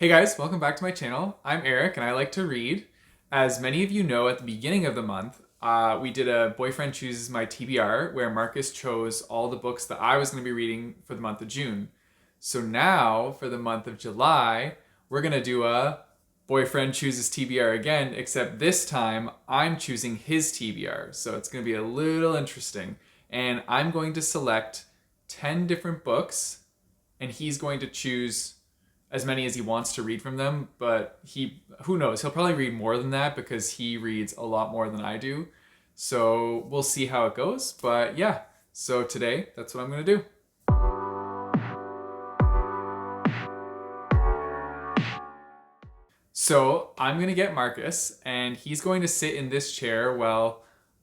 Hey guys, welcome back to my channel. I'm Eric and I like to read. As many of you know, at the beginning of the month, we did a Boyfriend Chooses My TBR where Markus chose all the books that I was going to be reading for the month of June. So now, for the month of July, we're going to do a Boyfriend Chooses TBR again, except this time I'm choosing his TBR. So it's going to be a little interesting. And I'm going to select 10 different books and he's going to choose as many as he wants to read from them, but who knows, he'll probably read more than that because he reads a lot more than I do. So we'll see how it goes. But yeah, so today that's what I'm gonna do. So I'm gonna get Markus and he's going to sit in this chair while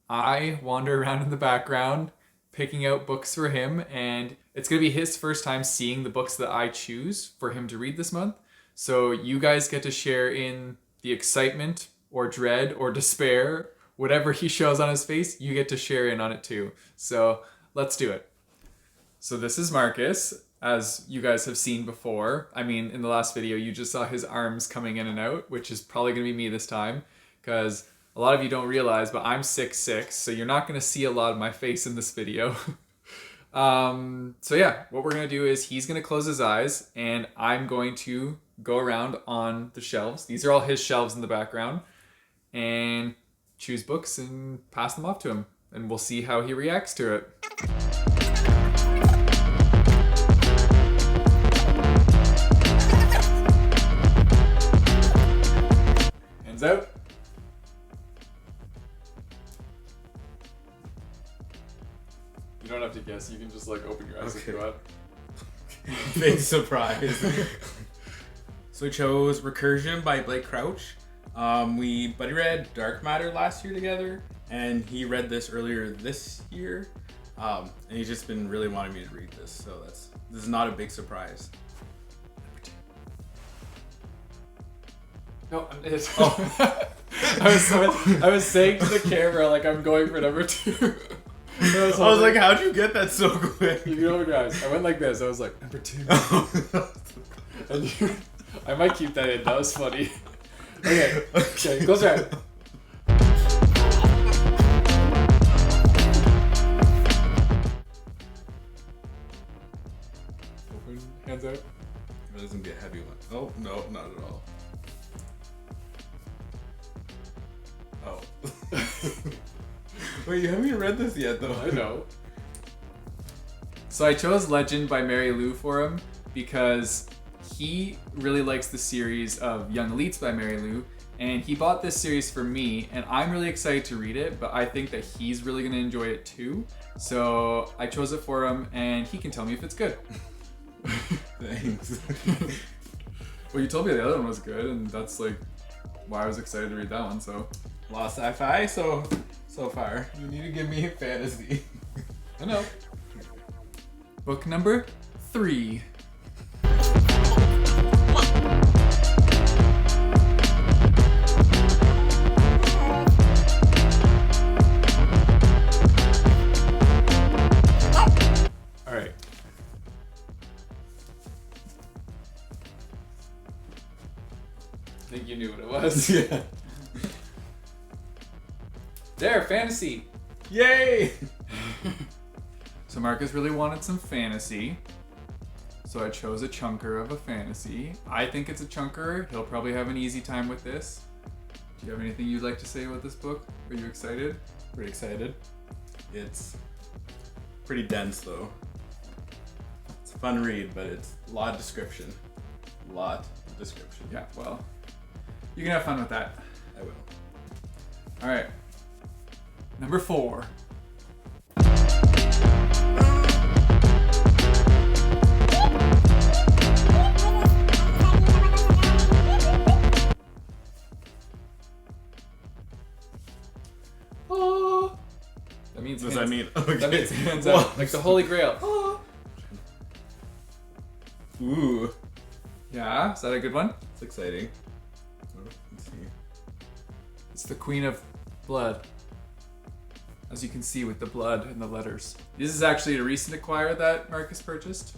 I wander around in the background picking out books for him, and it's gonna be his first time seeing the books that I choose for him to read this month. So you guys get to share in the excitement or dread or despair, whatever he shows on his face, you get to share in on it too. So let's do it. So this is Markus, as you guys have seen before. I mean, in the last video, you just saw his arms coming in and out, which is probably gonna be me this time, because a lot of you don't realize, but I'm 6'6", so you're not going to see a lot of my face in this video. So yeah, what we're going to do is he's going to close his eyes, and I'm going to go around on the shelves. These are all his shelves in the background, and choose books and pass them off to him, and we'll see how he reacts to it. Hands out. You don't have to guess, you can just like open your eyes if you want. Big surprise. So we chose Recursion by Blake Crouch. We buddy read Dark Matter last year together, and he read this earlier this year. And he's just been really wanting me to read this, so this is not a big surprise. No, it's I was saying to the camera like I'm going for number 2. I was like, how'd you get that so quick? You know, guys, I went like this. I was like, number 2. And I might keep that in. That was funny. Okay, close your eyes. Open, hands out. This is gonna be a heavy one. Oh, no, not at all. Oh. Wait, you haven't even read this yet, though. I know. So I chose Legend by Mary Lou for him because he really likes the series of Young Elites by Mary Lou, and he bought this series for me, and I'm really excited to read it, but I think that he's really going to enjoy it too. So I chose it for him, and he can tell me if it's good. Thanks. Well, you told me the other one was good, and that's like why I was excited to read that one, so. Lost sci-fi, so far. You need to give me fantasy. I know. Book number 3. All right. I think you knew what it was. Yeah. There, fantasy. Yay! So Markus really wanted some fantasy, so I chose a chunker of a fantasy. I think it's a chunker. He'll probably have an easy time with this. Do you have anything you'd like to say about this book? Are you excited? Pretty excited. It's pretty dense, though. It's a fun read, but it's a lot of description. Yeah, well, you can have fun with that. I will. All right. Number 4. Oh. That means What does that mean? Okay. That means hands out, like the Holy Grail. Oh. Ooh. Yeah, is that a good one? It's exciting. Oh, let's see. It's the Queen of Blood. As you can see with the blood and the letters. This is actually a recent acquire that Markus purchased.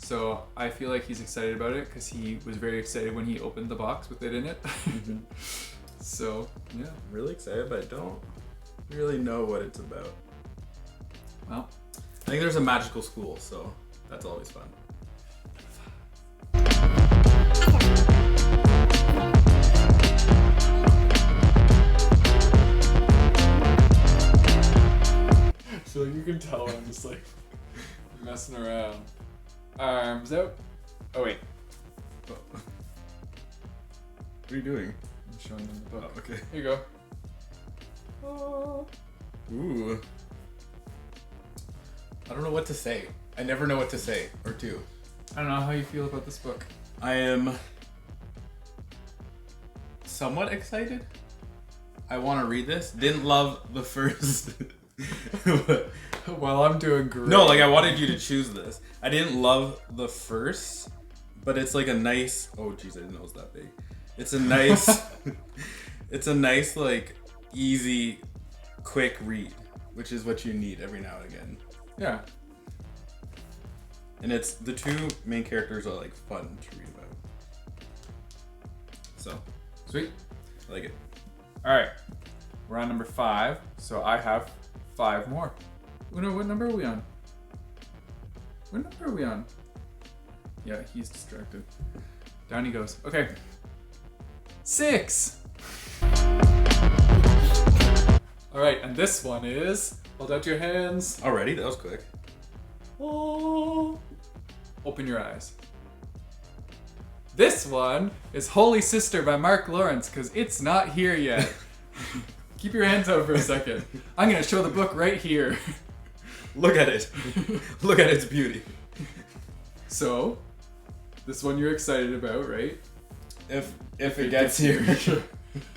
So I feel like he's excited about it because he was very excited when he opened the box with it in it. So, yeah. I'm really excited, but I don't really know what it's about. Well, I think there's a magical school, so that's always fun. so you can tell I'm just like messing around. Arms out. Oh, wait. Oh. What are you doing? I'm showing them the book. Oh, okay. Here you go. Oh. Ooh. I don't know what to say. I never know what to say or do. I don't know how you feel about this book. I am somewhat excited. I want to read this. Didn't love the first. Well, I'm doing great. No, like I wanted you to choose this. I didn't love the first, but it's like a nice. Oh, jeez, I didn't know it was that big. It's a nice. It's a nice, like, easy, quick read, which is what you need every now and again. Yeah. And it's the two main characters are like fun to read about. So, Sweet. I like it. All right. We're on number 5, so I have 5 more. Oh, no, what number are we on? What number are we on? Yeah, he's distracted. Down he goes. Okay. 6. All right, and this one is, hold out your hands. Already? That was quick. Oh. Open your eyes. This one is Holy Sister by Mark Lawrence, because it's not here yet. Keep your hands out for a second. I'm going to show the book right here. Look at it. Look at its beauty. So, this one you're excited about, right? If it gets here.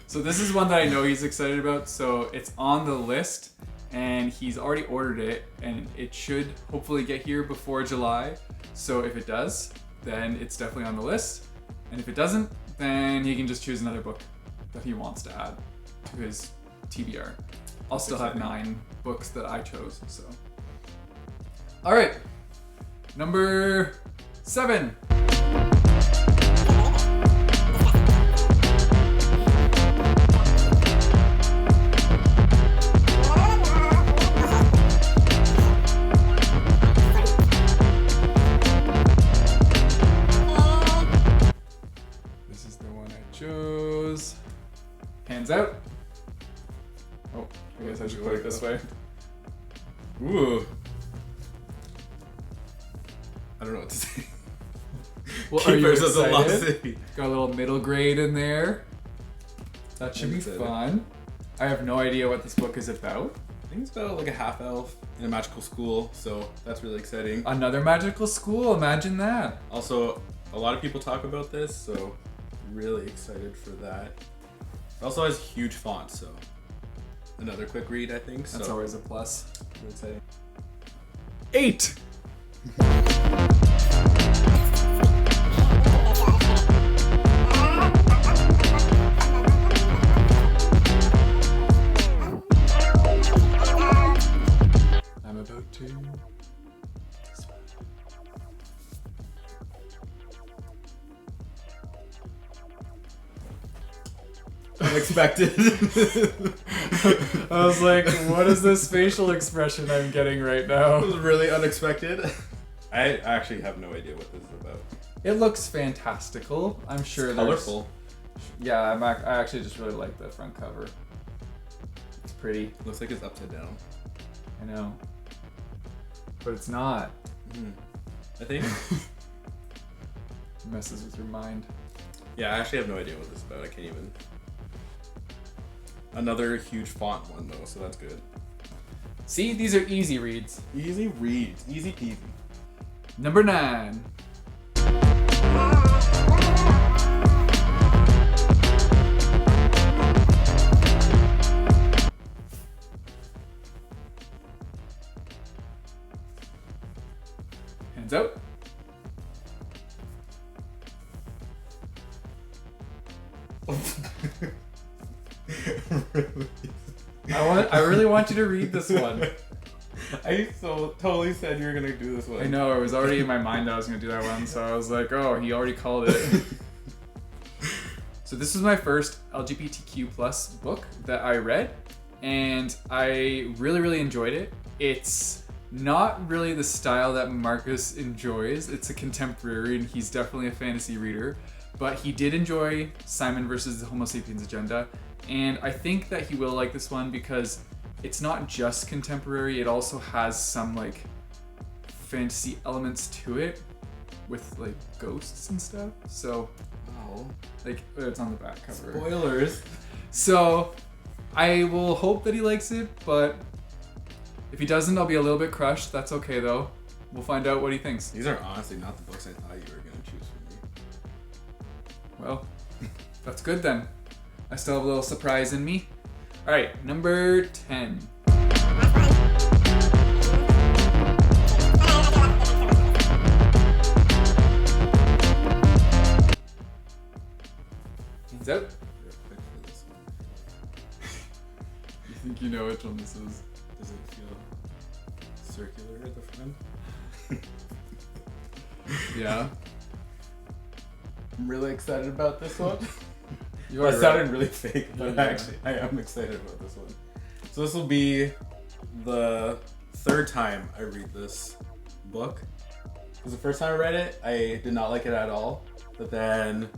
So this is one that I know he's excited about. So it's on the list, and he's already ordered it, and it should hopefully get here before July. So if it does, then it's definitely on the list. And if it doesn't, then he can just choose another book that he wants to add to his TBR. I'll still have 9 books that I chose. So, all right, number 7. Hands out. Oh, I guess I should put it this way. Ooh. I don't know what to say. Well, are you Keepers of the Lost excited? City. Got a little middle grade in there. That should I'm be excited. fun. I have no idea what this book is about. I think it's about like a half elf in a magical school, so that's really exciting. Another magical school, imagine that. Also, a lot of people talk about this, so really excited for that. It also has huge font, so another quick read, I think. That's so always a plus. really exciting. 8. I'm about to. Unexpected. I was like, what is this facial expression I'm getting right It now? was really unexpected. I actually have no idea what this is about. It looks fantastical. I'm sure It's there's- colorful. Yeah, I actually just really like the front cover. It's pretty. Looks like it's upside down. I know. But it's not. I think. It messes with your mind. Yeah, I actually have no idea what this is about. I can't even. Another huge font one though, so that's good. See, these are easy reads. Easy reads, easy peasy. Number 9. Hands out. I really want you to read this one. I so totally said you were gonna do this one. I know, it was already in my mind that I was going to do that one, so I was like, oh, he already called it. So this was my first LGBTQ plus book that I read, and I really, really enjoyed it. It's not really the style that Markus enjoys. It's a contemporary, and he's definitely a fantasy reader, but he did enjoy Simon versus the Homo sapiens agenda, and I think that he will like this one because it's not just contemporary, it also has some like fantasy elements to it with like ghosts and stuff. So Wow. like it's on the back cover. Spoilers. So I will hope that he likes it, but if he doesn't, I'll be a little bit crushed. That's okay though. We'll find out what he thinks. These are honestly not the books I thought you were gonna choose for me. Well, that's good then. I still have a little surprise in me. All right, number 10. Hands out. You think you know which one this is? Does it feel circular at the front? Yeah. I'm really excited about this one. You That already sounded read it. really fake, but Yeah. actually, I am excited about this one. So this will be the third time I read this book. Because the first time I read it, I did not like it at all. But then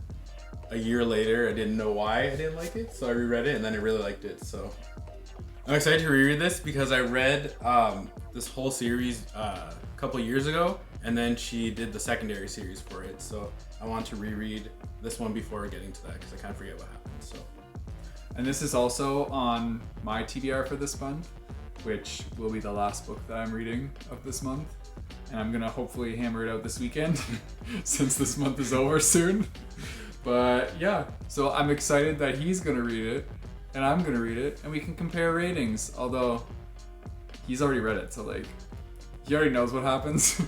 a year later, I didn't know why I didn't like it, so I reread it, and then I really liked it. So I'm excited to reread this because I read this whole series a couple years ago, and then she did the secondary series for it. So I want to reread this one before getting to that because I kind of forget what happened. So And this is also on my TBR for this month, which will be the last book that I'm reading of this month. And I'm gonna hopefully hammer it out this weekend since this month is over soon. But yeah, so I'm excited that he's gonna read it and I'm gonna read it and we can compare ratings. Although he's already read it, so like he already knows what happens.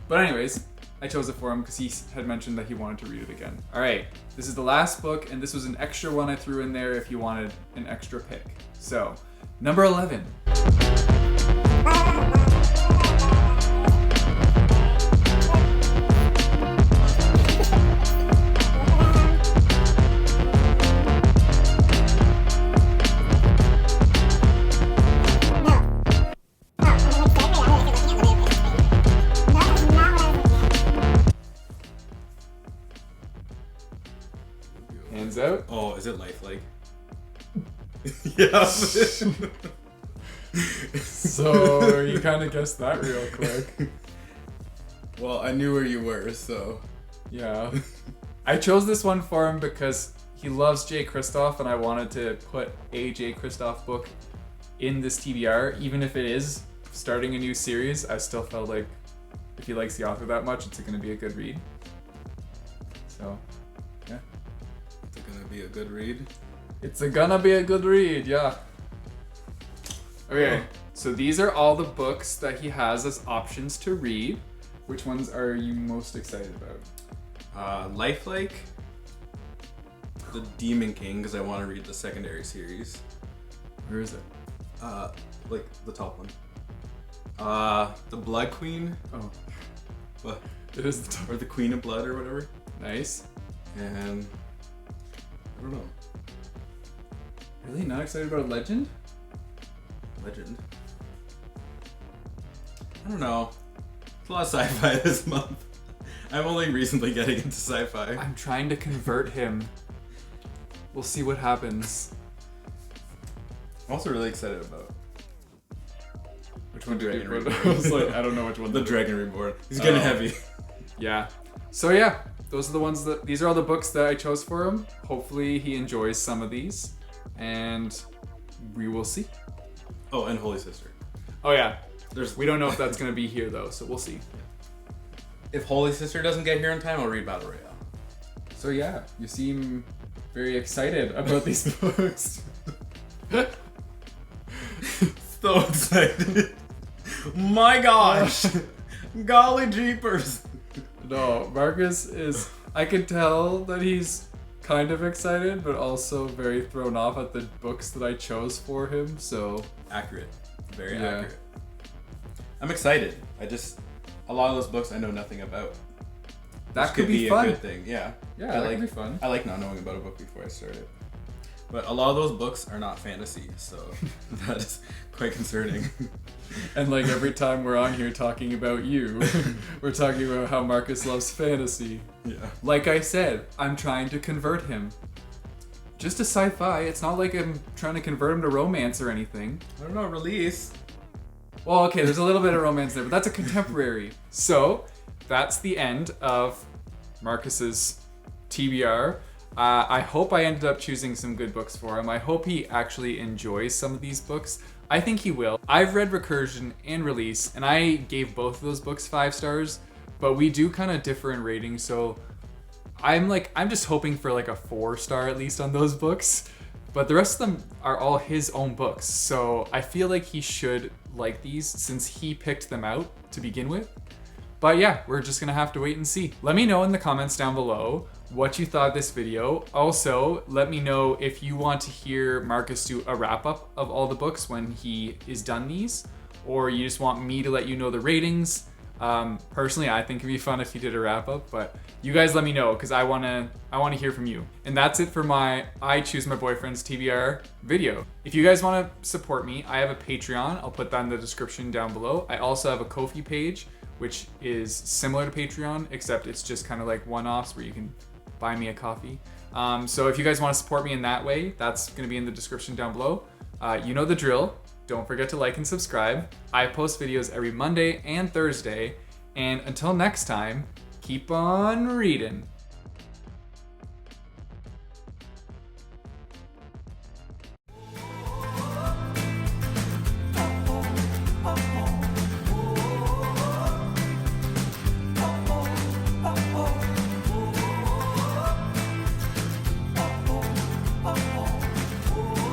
But anyways, I chose it for him because he had mentioned that he wanted to read it again. All right, this is the last book, and this was an extra one I threw in there if you wanted an extra pick. So, number 11. Hands out. oh, is it lifelike? Yeah. So, you kind of guessed that real quick. Well, I knew where you were, so Yeah. I chose this one for him because he loves J. Kristoff, and I wanted to put a J. Kristoff book in this TBR. Even if it is starting a new series, I still felt like if he likes the author that much, it's going to be a good read. So, yeah. it's gonna be a good read. It's gonna be a good read, yeah. Okay, so these are all the books that he has as options to read. Which ones are you most excited about? Lifelike, the Demon King, because I want to read the secondary series. Where is it? Like the top one. The Blood Queen, Oh, what? it is the top. Or the Queen of Blood, or whatever. Nice. And I don't know. Really? Not excited about Legend? Legend. I don't know. It's a lot of sci-fi this month. I'm only recently getting into sci-fi. I'm trying to convert him. We'll see what happens. I'm also really excited about Which one did you Dragon put? Reborn. I was like, I don't know which one. the to do. Dragon Reborn. He's getting Oh. heavy. Yeah. So yeah, those are the ones that. These are all the books that I chose for him. Hopefully he enjoys some of these, and we will see. Oh, and Holy Sister. Oh yeah. There's We don't know if that's gonna be here though, so we'll see. If Holy Sister doesn't get here in time, I'll read Battle Royale. So yeah, you seem very excited about these books. So excited. My gosh. Golly jeepers. No, Marcus is. I could tell that he's kind of excited, but also very thrown off at the books that I chose for him. So Accurate. Very Yeah. accurate. I'm excited. A lot of those books I know nothing about. That Which could be a fun. good thing. Yeah. Yeah, I that like, could be fun. I like not knowing about a book before I start it. But a lot of those books are not fantasy, so that is quite concerning. And like every time we're on here talking about you, we're talking about how Marcus loves fantasy. Yeah. Like I said, I'm trying to convert him. Just to sci-fi. It's not like I'm trying to convert him to romance or anything. I don't know, release. Well, okay, there's a little bit of romance there, but that's a contemporary. So, that's the end of Marcus's TBR. I hope I ended up choosing some good books for him. I hope he actually enjoys some of these books. I think he will. I've read Recursion and Release, and I gave both of those books 5 stars, but we do kind of differ in ratings, so I'm just hoping for like a 4-star at least on those books. But the rest of them are all his own books, so I feel like he should like these since he picked them out to begin with. But yeah, we're just gonna have to wait and see. Let me know in the comments down below what you thought of this video. Also, let me know if you want to hear Marcus do a wrap-up of all the books when he is done these, or you just want me to let you know the ratings. Personally, I think it'd be fun if he did a wrap-up, but you guys let me know because I wanna hear from you. And that's it for my I Choose My Boyfriend's TBR video. If you guys want to support me, I have a Patreon. I'll put that in the description down below. I also have a Ko-fi page, which is similar to Patreon, except it's just kind of like one-offs where you can buy me a coffee. So if you guys want to support me in that way, that's going to be in the description down below. You know the drill. Don't forget to like and subscribe. I post videos every Monday and Thursday. And until next time, keep on reading.